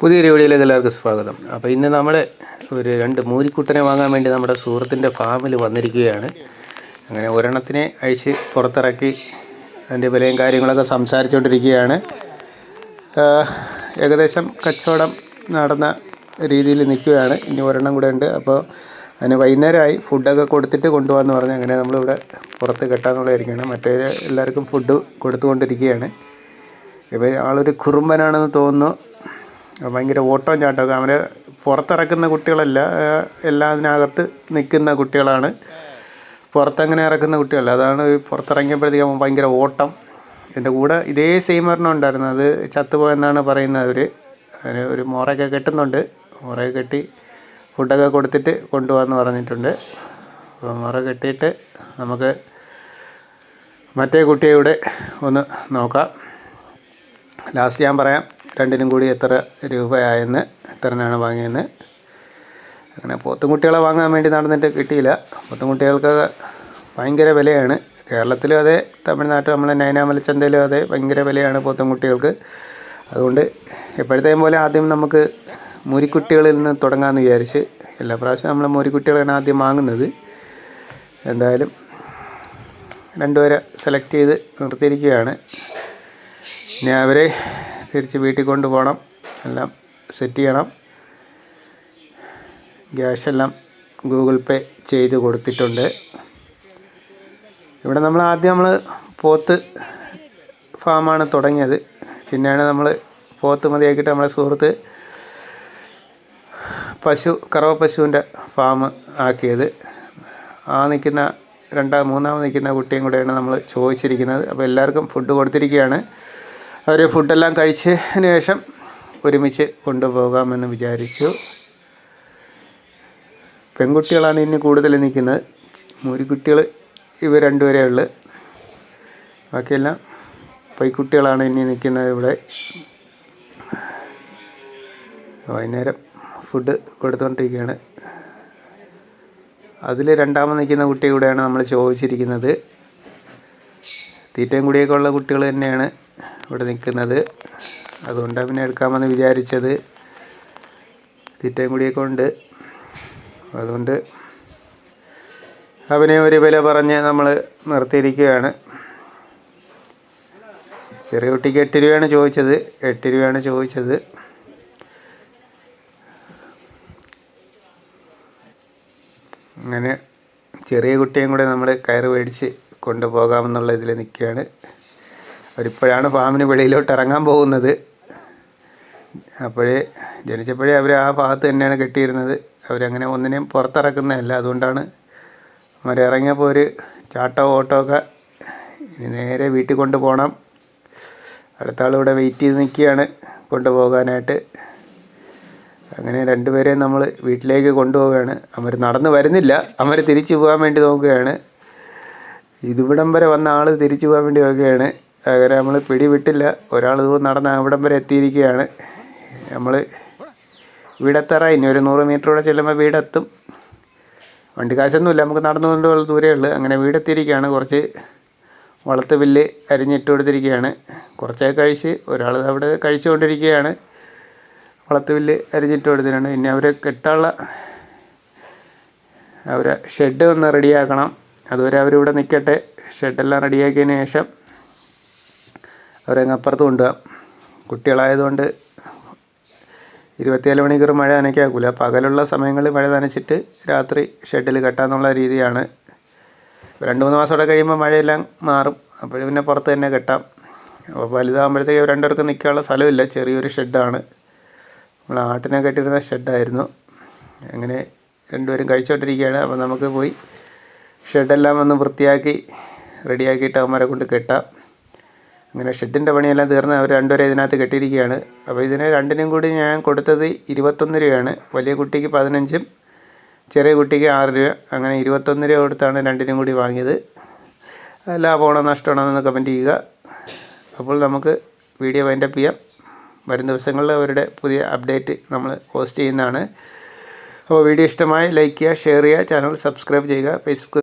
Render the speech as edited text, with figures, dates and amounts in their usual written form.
പുതിയൊരു വീഡിയോയിലേക്ക് എല്ലാവർക്കും സ്വാഗതം. അപ്പോൾ ഇന്ന് നമ്മുടെ ഒരു 2 മൂരിക്കുട്ടനെ വാങ്ങാൻ വേണ്ടി നമ്മുടെ സുഹൃത്തിൻ്റെ ഫാമിൽ വന്നിരിക്കുകയാണ്. അങ്ങനെ ഒരെണ്ണത്തിനെ അഴിച്ച് പുറത്തിറക്കി അതിൻ്റെ വിലയും കാര്യങ്ങളൊക്കെ സംസാരിച്ചുകൊണ്ടിരിക്കുകയാണ്. ഏകദേശം കച്ചവടം നടന്ന രീതിയിൽ നിൽക്കുകയാണ്. ഇനി ഒരെണ്ണം കൂടെ ഉണ്ട്. അപ്പോൾ അതിന് വൈകുന്നേരമായി ഫുഡൊക്കെ കൊടുത്തിട്ട് കൊണ്ടുപോകാമെന്ന് പറഞ്ഞ് അങ്ങനെ നമ്മളിവിടെ പുറത്ത് കെട്ടാമെന്നുള്ളതായിരിക്കുകയാണ്. മറ്റേ എല്ലാവർക്കും ഫുഡ് കൊടുത്തുകൊണ്ടിരിക്കുകയാണ്. ഇപ്പോൾ ആളൊരു കുറുമ്പനാണെന്ന് തോന്നുന്നു. ഭയങ്കര ഓട്ടവും ചാട്ടമൊക്കെ. അവരെ പുറത്തിറക്കുന്ന കുട്ടികളല്ല, എല്ലാം അതിനകത്ത് നിൽക്കുന്ന കുട്ടികളാണ്. പുറത്തങ്ങനെ ഇറക്കുന്ന കുട്ടികളല്ല. അതാണ് പുറത്തിറങ്ങിയപ്പോഴത്തേക്കും ഭയങ്കര ഓട്ടം. എൻ്റെ കൂടെ ഇതേ സെയിം ഒരെണ്ണം ഉണ്ടായിരുന്നു. അത് ചത്തുപോയെന്നാണ് പറയുന്നത്. അതിന് ഒരു മുറയൊക്കെ കെട്ടുന്നുണ്ട്. മുറയൊക്കെ കെട്ടി ഫുഡൊക്കെ കൊടുത്തിട്ട് കൊണ്ടുപോകാമെന്ന് പറഞ്ഞിട്ടുണ്ട്. അപ്പോൾ മുറ കെട്ടിയിട്ട് നമുക്ക് മറ്റേ കുട്ടിയെ ഇവിടെ ഒന്ന് നോക്കാം. ലാസ്റ്റ് ഞാൻ പറയാം രണ്ടിനും കൂടി എത്ര രൂപയായെന്ന്, എത്രനാണ് വാങ്ങിയെന്ന്. അങ്ങനെ പോത്തുംകുട്ടികളെ വാങ്ങാൻ വേണ്ടി നടന്നിട്ട് കിട്ടിയില്ല. പോത്തുംകുട്ടികൾക്ക് ഭയങ്കര വിലയാണ്. കേരളത്തിലും അതെ, തമിഴ്നാട്ടിൽ നമ്മളെ നൈനാമലച്ചന്തയിലും അതെ, ഭയങ്കര വിലയാണ് പോത്തുംകുട്ടികൾക്ക്. അതുകൊണ്ട് എപ്പോഴത്തേയും പോലെ ആദ്യം നമുക്ക് മൂരിക്കുട്ടികളിൽ നിന്ന് തുടങ്ങാമെന്ന് വിചാരിച്ച്. എല്ലാ പ്രാവശ്യവും നമ്മൾ മൂരിക്കുട്ടികളാണ് ആദ്യം വാങ്ങുന്നത്. എന്തായാലും രണ്ടുപേരെ സെലക്ട് ചെയ്ത് നിർത്തിയിരിക്കുകയാണ്. ഇനി അവരെ തിരിച്ച് വീട്ടിൽ കൊണ്ടുപോകണം. എല്ലാം സെറ്റ് ചെയ്യണം. ക്യാഷെല്ലാം ഗൂഗിൾ പേ ചെയ്ത് കൊടുത്തിട്ടുണ്ട്. ഇവിടെ നമ്മൾ പോത്ത് ഫാമാണ് തുടങ്ങിയത്. പിന്നെയാണ് നമ്മൾ പോത്ത് മതിയാക്കിയിട്ട് നമ്മളെ സുഹൃത്ത് കറവ പശുവിൻ്റെ ഫാം ആക്കിയത്. മൂന്നാമത് നിൽക്കുന്ന കുട്ടിയും കൂടെയാണ് നമ്മൾ ചോദിച്ചിരിക്കുന്നത്. അപ്പോൾ എല്ലാവർക്കും ഫുഡ് കൊടുത്തിരിക്കുകയാണ്. അവർ ഫുഡെല്ലാം കഴിച്ചതിന് ശേഷം ഒരുമിച്ച് കൊണ്ടുപോകാമെന്ന് വിചാരിച്ചു. പെൺകുട്ടികളാണ് ഇനി കൂടുതൽ നിൽക്കുന്നത്. മൂരിക്കുട്ടികൾ ഇവർ രണ്ടുപേരേ ഉള്ളു. ബാക്കിയെല്ലാം പൈക്കുട്ടികളാണ് ഇനി നിൽക്കുന്നത് ഇവിടെ. വൈകുന്നേരം ഫുഡ് കൊടുത്തുകൊണ്ടിരിക്കുകയാണ്. അതിൽ രണ്ടാമത് നിൽക്കുന്ന കുട്ടി കൂടെയാണ് നമ്മൾ ചോദിച്ചിരിക്കുന്നത്. തീറ്റയും കൂടിയൊക്കെ ഉള്ള കുട്ടികൾ തന്നെയാണ് ഇവിടെ നിൽക്കുന്നത്. അതുകൊണ്ടാണ് പിന്നെ എടുക്കാമെന്ന് വിചാരിച്ചത്. തീറ്റയും കൂടിയൊക്കെ ഉണ്ട്. അതുകൊണ്ട് അവനെ ഒരു വില പറഞ്ഞ് നമ്മൾ നിർത്തിയിരിക്കുകയാണ്. ചെറിയ കുട്ടിക്ക് 8 രൂപയാണ് ചോദിച്ചത്. 8 രൂപയാണ് ചോദിച്ചത്. അങ്ങനെ ചെറിയ കുട്ടിയും കൂടെ നമ്മൾ കയറ് മേടിച്ച് കൊണ്ടുപോകാമെന്നുള്ള ഇതിൽ നിൽക്കുകയാണ്. അവരിപ്പോഴാണ് ഫാമിന് വെളിയിലോട്ട് ഇറങ്ങാൻ പോകുന്നത്. ജനിച്ചപ്പോഴേ അവർ ആ ഭാഗത്ത് തന്നെയാണ് കെട്ടിയിരുന്നത്. അവരങ്ങനെ ഒന്നിനെയും പുറത്തിറക്കുന്നതല്ല. അതുകൊണ്ടാണ് അവരിറങ്ങിയപ്പോൾ ഒരു ചാട്ടവും ഓട്ടമൊക്കെ. ഇനി നേരെ വീട്ടിൽ കൊണ്ടുപോകണം. അടുത്ത ആളിവിടെ വെയിറ്റ് ചെയ്ത് നിൽക്കുകയാണ് കൊണ്ടുപോകാനായിട്ട്. അങ്ങനെ രണ്ടുപേരെയും നമ്മൾ വീട്ടിലേക്ക് കൊണ്ടുപോവുകയാണ്. അവർ നടന്ന് വരുന്നില്ല. അവർ തിരിച്ചു പോകാൻ വേണ്ടി നോക്കുകയാണ്. ഇതിവിടം വരെ വന്ന ആൾ തിരിച്ചു പോകാൻ വേണ്ടി നോക്കുകയാണ്. അങ്ങനെ നമ്മൾ പിടിവിട്ടില്ല. ഒരാൾ നടന്ന് അവിടം വരെ എത്തിയിരിക്കുകയാണ്. നമ്മൾ വീടെത്താറായി. ഇനി ഒരു 100 മീറ്റർ കൂടെ ചെല്ലുമ്പോൾ വീടെത്തും. വണ്ടി കാശൊന്നുമില്ല, നമുക്ക് നടന്നു കൊണ്ടുള്ള ദൂരമേ ഉള്ളൂ. അങ്ങനെ വീടെത്തിയിരിക്കുകയാണ്. കുറച്ച് വളർത്ത് പുല്ല് അരിഞ്ഞിട്ട് കൊടുത്തിരിക്കുകയാണ്. കുറച്ചൊക്കെ കഴിച്ച് ഒരാൾ അവിടെ കഴിച്ചുകൊണ്ടിരിക്കുകയാണ്. വളർത്ത് പുല്ല് അരിഞ്ഞിട്ട് കൊടുത്തിട്ടുണ്ട്. ഇനി അവരെ കെട്ടാനുള്ള അവരെ ഷെഡ് ഒന്ന് റെഡിയാക്കണം. അതുവരെ അവരിവിടെ നിൽക്കട്ടെ. ഷെഡെല്ലാം റെഡിയാക്കിയതിന് ശേഷം അവരങ്ങ് അപ്പുറത്ത് കൊണ്ടുപോകാം. കുട്ടികളായതുകൊണ്ട് 24 മണിക്കൂർ മഴ നനയ്ക്കാക്കൂല. പകലുള്ള സമയങ്ങളിൽ മഴ നനച്ചിട്ട് രാത്രി ഷെഡിൽ കെട്ടാമെന്നുള്ള രീതിയാണ്. 2-3 മാസം കൂടെ കഴിയുമ്പോൾ മഴയെല്ലാം മാറും. അപ്പോൾ പിന്നെ പുറത്ത് തന്നെ കെട്ടാം. അപ്പോൾ വലുതാകുമ്പോഴത്തേക്ക് രണ്ടുപേർക്കും നിൽക്കാനുള്ള സ്ഥലമില്ല. ചെറിയൊരു ഷെഡാണ്. നമ്മൾ ആട്ടിനെ കെട്ടിയിരുന്ന ഷെഡായിരുന്നു. അങ്ങനെ രണ്ടുപേരും കഴിച്ചുകൊണ്ടിരിക്കുകയാണ്. അപ്പോൾ നമുക്ക് പോയി ഷെഡെല്ലാം ഒന്ന് വൃത്തിയാക്കി റെഡിയാക്കിയിട്ട് അവന്മാരെ കൊണ്ട് കെട്ടാം. അങ്ങനെ ഷെഡിൻ്റെ പണിയെല്ലാം തീർന്ന് അവർ രണ്ടുപേരെ ഇതിനകത്ത് കെട്ടിയിരിക്കുകയാണ്. അപ്പോൾ ഇതിന് രണ്ടിനും കൂടി ഞാൻ കൊടുത്തത് 21 രൂപയാണ്. വലിയ കുട്ടിക്ക് 15, ചെറിയ കുട്ടിക്ക് 6 രൂപ. അങ്ങനെ 21 രൂപ കൊടുത്താണ് രണ്ടിനും കൂടി വാങ്ങിയത്. ലാഭമാണോ നഷ്ടമാണോ എന്ന് കമൻറ്റ് ചെയ്യുക. അപ്പോൾ നമുക്ക് വീഡിയോ വൈൻഡപ്പ് ചെയ്യാം. വരും ദിവസങ്ങളിൽ അവരുടെ പുതിയ അപ്ഡേറ്റ് നമ്മൾ പോസ്റ്റ് ചെയ്യുന്നതാണ്. അപ്പോൾ വീഡിയോ ഇഷ്ടമായി ലൈക്ക് ചെയ്യുക, ഷെയർ ചെയ്യുക, ചാനൽ സബ്സ്ക്രൈബ് ചെയ്യുക. ഫേസ്ബുക്ക്